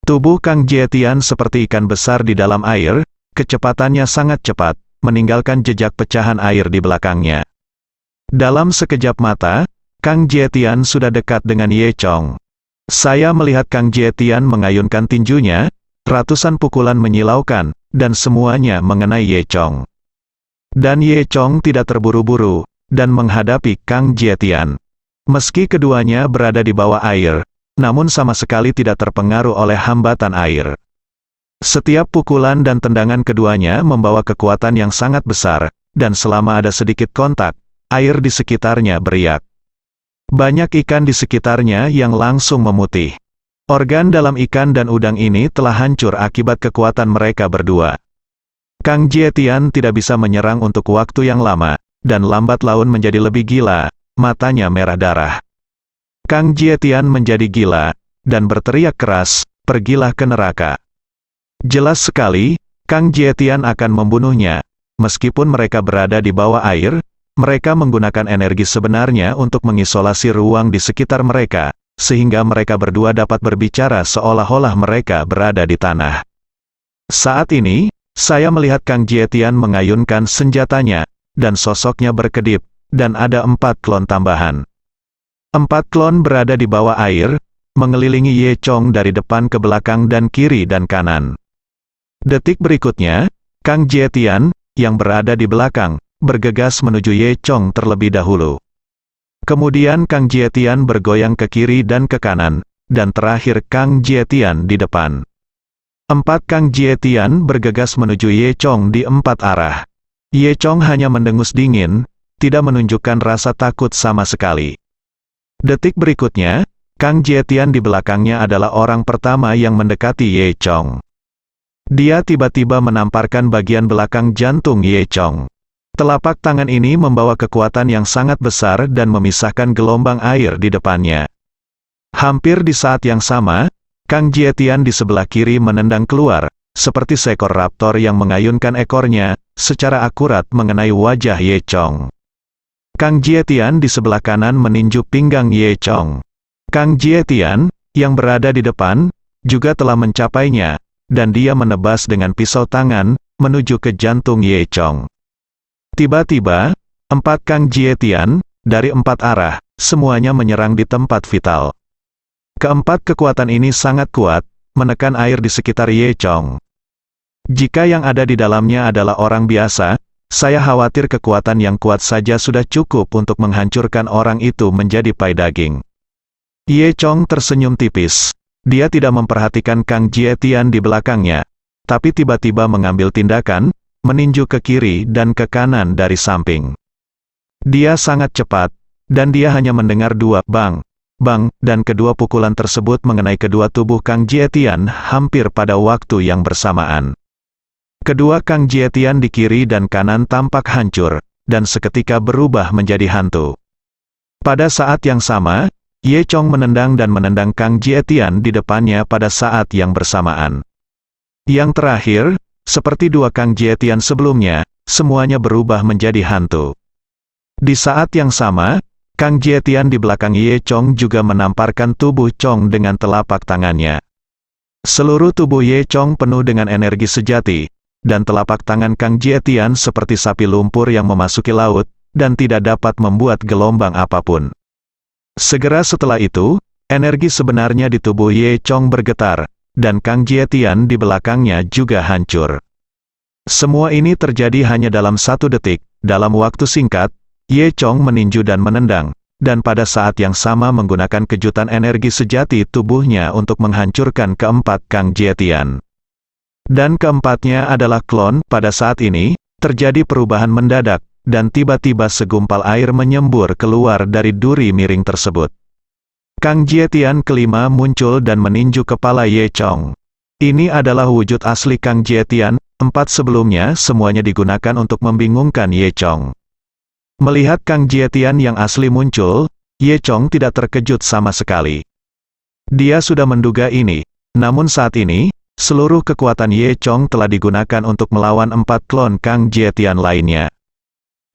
Tubuh Kang Jietian seperti ikan besar di dalam air, kecepatannya sangat cepat, meninggalkan jejak pecahan air di belakangnya. Dalam sekejap mata, Kang Jietian sudah dekat dengan Ye Chong. Saya melihat Kang Jietian mengayunkan tinjunya, ratusan pukulan menyilaukan, dan semuanya mengenai Ye Chong. Dan Ye Chong tidak terburu-buru, dan menghadapi Kang Jietian. Meski keduanya berada di bawah air, namun sama sekali tidak terpengaruh oleh hambatan air. Setiap pukulan dan tendangan keduanya membawa kekuatan yang sangat besar, dan selama ada sedikit kontak, air di sekitarnya beriak. Banyak ikan di sekitarnya yang langsung memutih. Organ dalam ikan dan udang ini telah hancur akibat kekuatan mereka berdua. Kang Jietian tidak bisa menyerang untuk waktu yang lama, dan lambat laun menjadi lebih gila, matanya merah darah. Kang Jietian menjadi gila, dan berteriak keras, "Pergilah ke neraka." Jelas sekali, Kang Jietian akan membunuhnya. Meskipun mereka berada di bawah air, mereka menggunakan energi sebenarnya untuk mengisolasi ruang di sekitar mereka, sehingga mereka berdua dapat berbicara seolah-olah mereka berada di tanah. Saat ini, saya melihat Kang Jietian mengayunkan senjatanya, dan sosoknya berkedip, dan ada 4 klon tambahan. 4 klon berada di bawah air, mengelilingi Ye Chong dari depan ke belakang dan kiri dan kanan. Detik berikutnya, Kang Jietian, yang berada di belakang, bergegas menuju Ye Chong terlebih dahulu. Kemudian Kang Jietian bergoyang ke kiri dan ke kanan, dan terakhir Kang Jietian di depan. 4 Kang Jietian bergegas menuju Ye Chong di 4 arah. Ye Chong hanya mendengus dingin, tidak menunjukkan rasa takut sama sekali. Detik berikutnya, Kang Jietian di belakangnya adalah orang pertama yang mendekati Ye Chong. Dia tiba-tiba menamparkan bagian belakang jantung Ye Chong. Telapak tangan ini membawa kekuatan yang sangat besar dan memisahkan gelombang air di depannya. Hampir di saat yang sama, Kang Jietian di sebelah kiri menendang keluar, seperti seekor raptor yang mengayunkan ekornya, secara akurat mengenai wajah Ye Chong. Kang Jietian di sebelah kanan meninju pinggang Ye Chong. Kang Jietian, yang berada di depan, juga telah mencapainya, dan dia menebas dengan pisau tangan, menuju ke jantung Ye Chong. Tiba-tiba, 4 Kang Jietian, dari 4 arah, semuanya menyerang di tempat vital. Keempat kekuatan ini sangat kuat, menekan air di sekitar Ye Chong. Jika yang ada di dalamnya adalah orang biasa, saya khawatir kekuatan yang kuat saja sudah cukup untuk menghancurkan orang itu menjadi pai daging. Ye Chong tersenyum tipis. Dia tidak memperhatikan Kang Jietian di belakangnya, tapi tiba-tiba mengambil tindakan, meninju ke kiri dan ke kanan dari samping. Dia sangat cepat, dan dia hanya mendengar 2 bang, bang, dan kedua pukulan tersebut mengenai kedua tubuh Kang Jietian hampir pada waktu yang bersamaan. Kedua Kang Jietian di kiri dan kanan tampak hancur, dan seketika berubah menjadi hantu. Pada saat yang sama, Ye Chong menendang dan menendang Kang Jietian di depannya pada saat yang bersamaan. Yang terakhir, seperti 2 Kang Jietian sebelumnya, semuanya berubah menjadi hantu. Di saat yang sama, Kang Jietian di belakang Ye Chong juga menamparkan tubuh Chong dengan telapak tangannya. Seluruh tubuh Ye Chong penuh dengan energi sejati, dan telapak tangan Kang Jietian seperti sapi lumpur yang memasuki laut, dan tidak dapat membuat gelombang apapun. Segera setelah itu, energi sebenarnya di tubuh Ye Chong bergetar, dan Kang Jietian di belakangnya juga hancur. Semua ini terjadi hanya dalam 1 detik, dalam waktu singkat, Ye Chong meninju dan menendang, dan pada saat yang sama menggunakan kejutan energi sejati tubuhnya untuk menghancurkan keempat Kang Jietian. Dan keempatnya adalah klon. Pada saat ini, terjadi perubahan mendadak, dan tiba-tiba segumpal air menyembur keluar dari duri miring tersebut. Kang Jietian kelima muncul dan meninju kepala Ye Chong. Ini adalah wujud asli Kang Jietian, 4 sebelumnya semuanya digunakan untuk membingungkan Ye Chong. Melihat Kang Jietian yang asli muncul, Ye Chong tidak terkejut sama sekali. Dia sudah menduga ini, namun saat ini, seluruh kekuatan Ye Chong telah digunakan untuk melawan 4 klon Kang Jietian lainnya.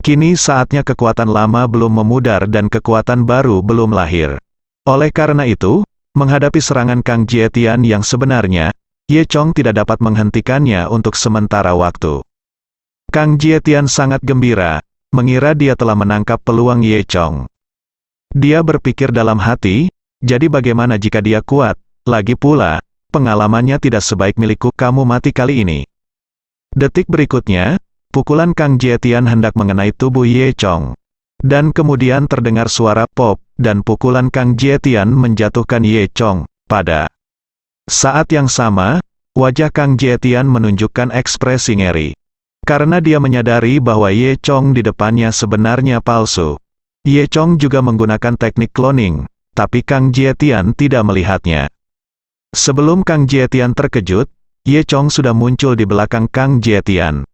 Kini saatnya kekuatan lama belum memudar dan kekuatan baru belum lahir. Oleh karena itu, menghadapi serangan Kang Jietian yang sebenarnya, Ye Chong tidak dapat menghentikannya untuk sementara waktu. Kang Jietian sangat gembira, mengira dia telah menangkap peluang Ye Chong. Dia berpikir dalam hati, jadi bagaimana jika dia kuat? Lagi pula, pengalamannya tidak sebaik milikku. Kamu mati kali ini. Detik berikutnya, pukulan Kang Jietian hendak mengenai tubuh Ye Chong. Dan kemudian terdengar suara pop, dan pukulan Kang Jietian menjatuhkan Ye Chong. Pada saat yang sama, wajah Kang Jietian menunjukkan ekspresi ngeri. Karena dia menyadari bahwa Ye Chong di depannya sebenarnya palsu. Ye Chong juga menggunakan teknik cloning, tapi Kang Jietian tidak melihatnya. Sebelum Kang Jietian terkejut, Ye Chong sudah muncul di belakang Kang Jietian.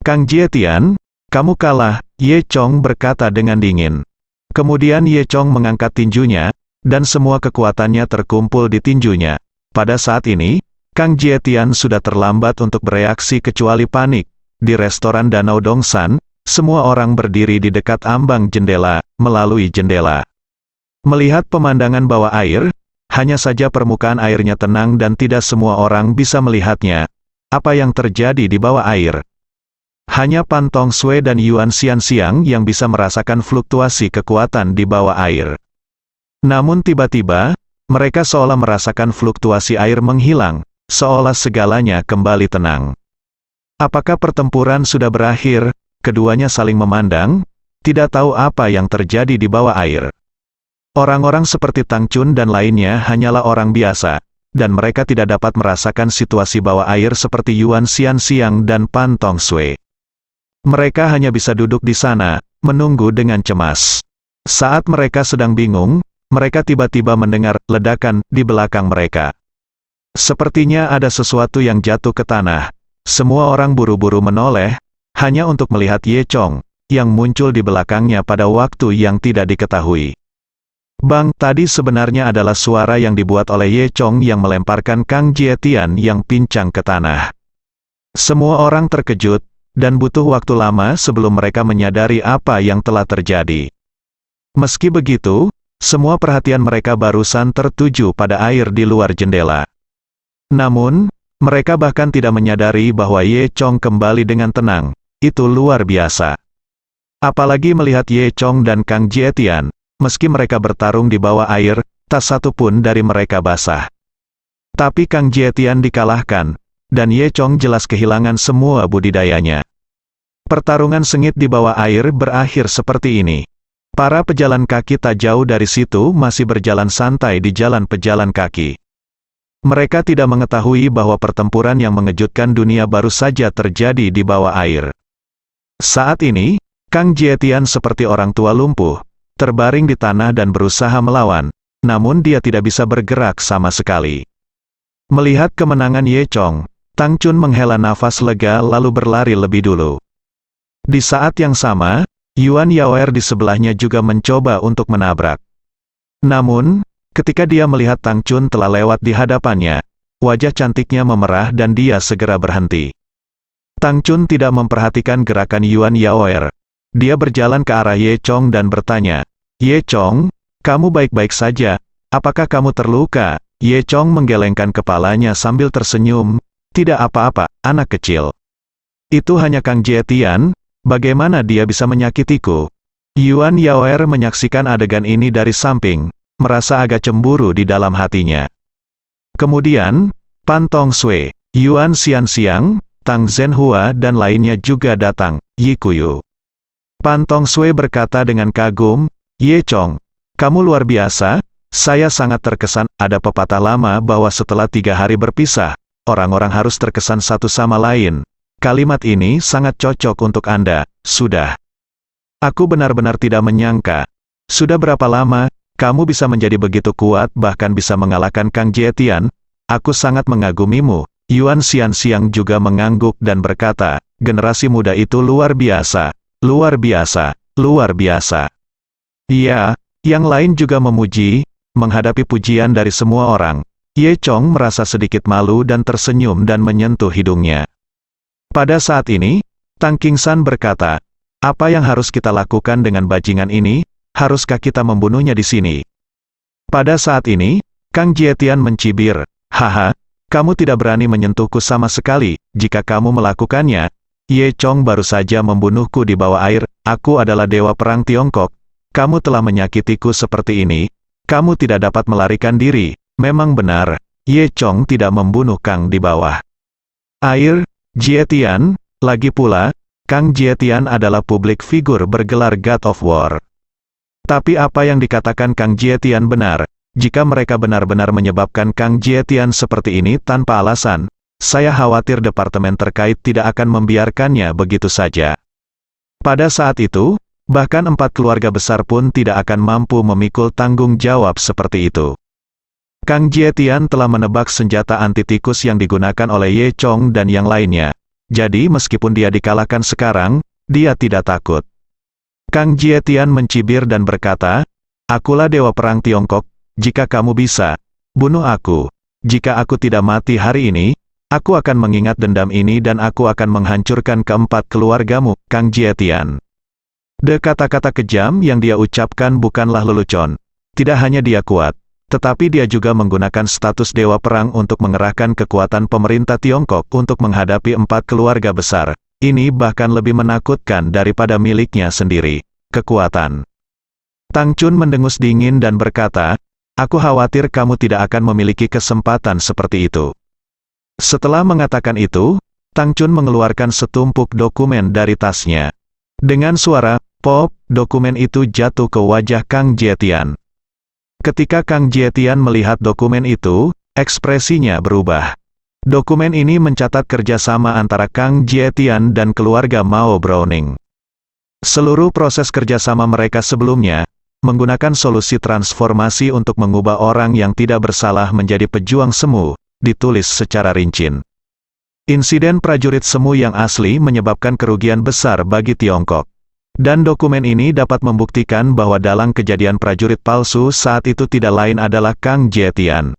Kang Jietian, kamu kalah, Ye Chong berkata dengan dingin. Kemudian Ye Chong mengangkat tinjunya, dan semua kekuatannya terkumpul di tinjunya. Pada saat ini, Kang Jietian sudah terlambat untuk bereaksi kecuali panik. Di restoran Danau Dongsan, semua orang berdiri di dekat ambang jendela, melalui jendela. Melihat pemandangan bawah air, hanya saja permukaan airnya tenang dan tidak semua orang bisa melihatnya. Apa yang terjadi di bawah air? Hanya Pan Tong Sue dan Yuan Xianxiang yang bisa merasakan fluktuasi kekuatan di bawah air. Namun tiba-tiba, mereka seolah merasakan fluktuasi air menghilang, seolah segalanya kembali tenang. Apakah pertempuran sudah berakhir? Keduanya saling memandang, tidak tahu apa yang terjadi di bawah air. Orang-orang seperti Tang Chun dan lainnya hanyalah orang biasa, dan mereka tidak dapat merasakan situasi bawah air seperti Yuan Xianxiang dan Pan Tong Sue. Mereka hanya bisa duduk di sana, menunggu dengan cemas. Saat mereka sedang bingung, mereka tiba-tiba mendengar ledakan di belakang mereka. Sepertinya ada sesuatu yang jatuh ke tanah. Semua orang buru-buru menoleh, hanya untuk melihat Ye Chong, yang muncul di belakangnya pada waktu yang tidak diketahui. Bang, tadi sebenarnya adalah suara yang dibuat oleh Ye Chong yang melemparkan Kang Jietian yang pincang ke tanah. Semua orang terkejut, dan butuh waktu lama sebelum mereka menyadari apa yang telah terjadi. Meski begitu, semua perhatian mereka barusan tertuju pada air di luar jendela. Namun, mereka bahkan tidak menyadari bahwa Ye Chong kembali dengan tenang. Itu luar biasa. Apalagi melihat Ye Chong dan Kang Jietian, meski mereka bertarung di bawah air, tak satu pun dari mereka basah. Tapi Kang Jietian dikalahkan, dan Ye Chong jelas kehilangan semua budidayanya. Pertarungan sengit di bawah air berakhir seperti ini. Para pejalan kaki tak jauh dari situ masih berjalan santai di jalan pejalan kaki. Mereka tidak mengetahui bahwa pertempuran yang mengejutkan dunia baru saja terjadi di bawah air. Saat ini, Kang Jietian seperti orang tua lumpuh, terbaring di tanah dan berusaha melawan, namun dia tidak bisa bergerak sama sekali. Melihat kemenangan Ye Chong, Tang Chun menghela nafas lega lalu berlari lebih dulu. Di saat yang sama, Yuan Yaoer di sebelahnya juga mencoba untuk menabrak. Namun, ketika dia melihat Tang Chun telah lewat di hadapannya, wajah cantiknya memerah dan dia segera berhenti. Tang Chun tidak memperhatikan gerakan Yuan Yaoer. Dia berjalan ke arah Ye Chong dan bertanya, "Ye Chong, kamu baik-baik saja? Apakah kamu terluka?" Ye Chong menggelengkan kepalanya sambil tersenyum, "Tidak apa-apa, anak kecil. Itu hanya Kang Jietian, bagaimana dia bisa menyakitiku?" Yuan Yaoer menyaksikan adegan ini dari samping, merasa agak cemburu di dalam hatinya. Kemudian, Pan Tong Sui, Yuan Xianxiang, Tang Zhenhua dan lainnya juga datang, Yi Kuyu. Pan Tong Sui berkata dengan kagum, "Ye Chong, kamu luar biasa, saya sangat terkesan." Ada pepatah lama bahwa setelah 3 hari berpisah, orang-orang harus terkesan satu sama lain. Kalimat ini sangat cocok untuk Anda, sudah. Aku benar-benar tidak menyangka. Sudah berapa lama, kamu bisa menjadi begitu kuat bahkan bisa mengalahkan Kang Jietian? Aku sangat mengagumimu. Yuan Xianxiang juga mengangguk dan berkata, "Generasi muda itu luar biasa, luar biasa, luar biasa." Iya, yang lain juga memuji, menghadapi pujian dari semua orang. Ye Chong merasa sedikit malu dan tersenyum dan menyentuh hidungnya. Pada saat ini, Tang Qingsan berkata, "Apa yang harus kita lakukan dengan bajingan ini? Haruskah kita membunuhnya di sini?" Pada saat ini, Kang Jietian mencibir, "Haha, kamu tidak berani menyentuhku sama sekali. Jika kamu melakukannya, Ye Chong baru saja membunuhku di bawah air. Aku adalah dewa perang Tiongkok. Kamu telah menyakitiku seperti ini. Kamu tidak dapat melarikan diri." Memang benar, Ye Chong tidak membunuh Kang di bawah air. Jietian, lagi pula, Kang Jietian adalah publik figur bergelar God of War. Tapi apa yang dikatakan Kang Jietian benar. Jika mereka benar-benar menyebabkan Kang Jietian seperti ini tanpa alasan, saya khawatir departemen terkait tidak akan membiarkannya begitu saja. Pada saat itu, bahkan 4 keluarga besar pun tidak akan mampu memikul tanggung jawab seperti itu. Kang Jietian telah menebak senjata anti tikus yang digunakan oleh Ye Chong dan yang lainnya. Jadi meskipun dia dikalahkan sekarang, dia tidak takut. Kang Jietian mencibir dan berkata, "Akulah dewa perang Tiongkok. Jika kamu bisa, bunuh aku. Jika aku tidak mati hari ini, aku akan mengingat dendam ini dan aku akan menghancurkan keempat keluargamu, Kang Jietian." Kata-kata kejam yang dia ucapkan bukanlah lelucon. Tidak hanya dia kuat, tetapi dia juga menggunakan status dewa perang untuk mengerahkan kekuatan pemerintah Tiongkok untuk menghadapi 4 keluarga besar. Ini bahkan lebih menakutkan daripada miliknya sendiri. Kekuatan. Tang Chun mendengus dingin dan berkata, "Aku khawatir kamu tidak akan memiliki kesempatan seperti itu." Setelah mengatakan itu, Tang Chun mengeluarkan setumpuk dokumen dari tasnya. Dengan suara pop, dokumen itu jatuh ke wajah Kang Jietian. Ketika Kang Jietian melihat dokumen itu, ekspresinya berubah. Dokumen ini mencatat kerjasama antara Kang Jietian dan keluarga Mao Browning. Seluruh proses kerjasama mereka sebelumnya, menggunakan solusi transformasi untuk mengubah orang yang tidak bersalah menjadi pejuang semu, ditulis secara rinci. Insiden prajurit semu yang asli menyebabkan kerugian besar bagi Tiongkok. Dan dokumen ini dapat membuktikan bahwa dalang kejadian prajurit palsu saat itu tidak lain adalah Kang Jietian.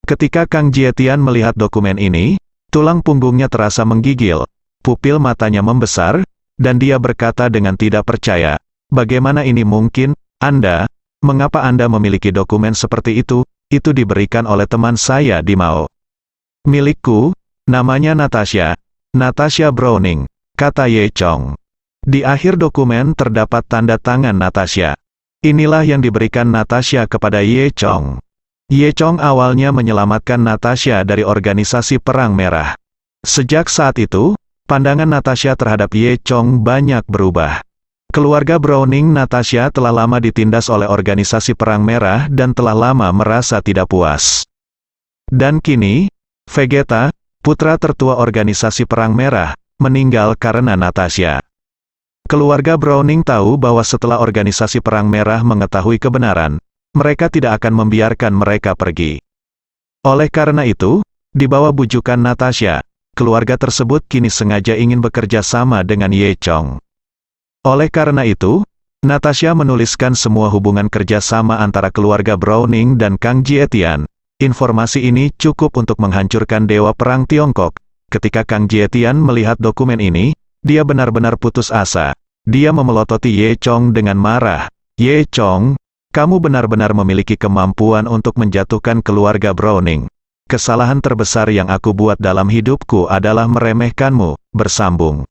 Ketika Kang Jietian melihat dokumen ini, tulang punggungnya terasa menggigil, pupil matanya membesar, dan dia berkata dengan tidak percaya, "Bagaimana ini mungkin? Mengapa Anda memiliki dokumen seperti itu? Itu diberikan oleh teman saya di Mao." "Milikku, namanya Natasha. Natasha Browning," kata Ye Chong. Di akhir dokumen terdapat tanda tangan Natasha. Inilah yang diberikan Natasha kepada Ye Chong. Ye Chong awalnya menyelamatkan Natasha dari organisasi Perang Merah. Sejak saat itu, pandangan Natasha terhadap Ye Chong banyak berubah. Keluarga Browning Natasha telah lama ditindas oleh organisasi Perang Merah dan telah lama merasa tidak puas. Dan kini, Vegeta, putra tertua organisasi Perang Merah, meninggal karena Natasha. Keluarga Browning tahu bahwa setelah organisasi Perang Merah mengetahui kebenaran, mereka tidak akan membiarkan mereka pergi. Oleh karena itu, di bawah bujukan Natasha, keluarga tersebut kini sengaja ingin bekerja sama dengan Ye Chong. Oleh karena itu, Natasha menuliskan semua hubungan kerjasama antara keluarga Browning dan Kang Jietian. Informasi ini cukup untuk menghancurkan dewa perang Tiongkok, Ketika Kang Jietian melihat dokumen ini, dia benar-benar putus asa. Dia memelototi Ye Chong dengan marah. Ye Chong, kamu benar-benar memiliki kemampuan untuk menjatuhkan keluarga Browning. Kesalahan terbesar yang aku buat dalam hidupku adalah meremehkanmu, bersambung.